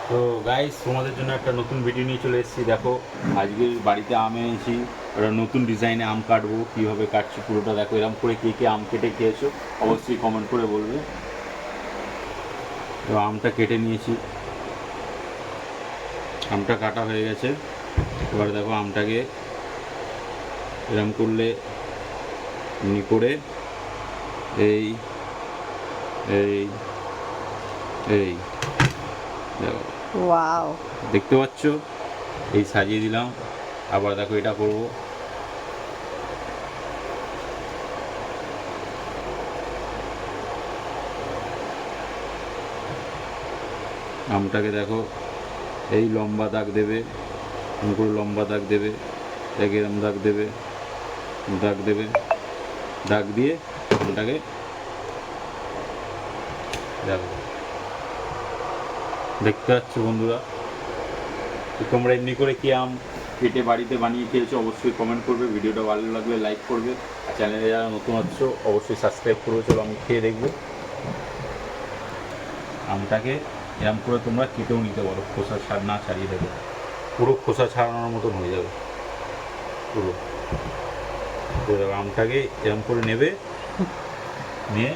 তো গাইস, তোমাদের জন্য একটা নতুন ভিডিও নিয়ে চলে এসেছি। দেখো, আজকে বাড়িতে আম এনেছি, একটা নতুন ডিজাইনে আম কাটবো। কীভাবে কাটছি পুরোটা দেখো। এরকম করে কে কে আম কেটে খেয়েছো অবশ্যই কমেন্ট করে বলবে। তো আমটা কেটে নিয়েছি, আমটা কাটা হয়ে গেছে। এবার দেখো আমটাকে এরম করলে এমনি করে এই এই এই দেখো, ওয়াও, দেখতে পাচ্ছ? এই সাজিয়ে দিলাম। আবার দেখো এটা করব। আমটাকে দেখো, এই লম্বা দাগ দেবে, এরকম করে লম্বা দাগ দেবে, এরম দাগ দেবে, দাগ দেবে, দাগ দিয়ে আমটাকে দেখো, দেখতে পাচ্ছ বন্ধুরা? তো তোমরা এমনি করে কি আম কেটে বাড়িতে বানিয়ে খেয়েছো অবশ্যই কমেন্ট করবে। ভিডিওটা ভালো লাগলে লাইক করবে, আর চ্যানেলে যারা নতুন হচ্ছ অবশ্যই সাবস্ক্রাইব করবে। চলো আমি খেয়ে দেখবো। আমটাকে এরম করে তোমরা কেটেও নিতে পারো, খোসা না ছাড়িয়ে দেবে, পুরো খোসা ছাড়ানোর মতন হয়ে যাবে পুরো। তো আমটাকে এরম করে নেবে, নিয়ে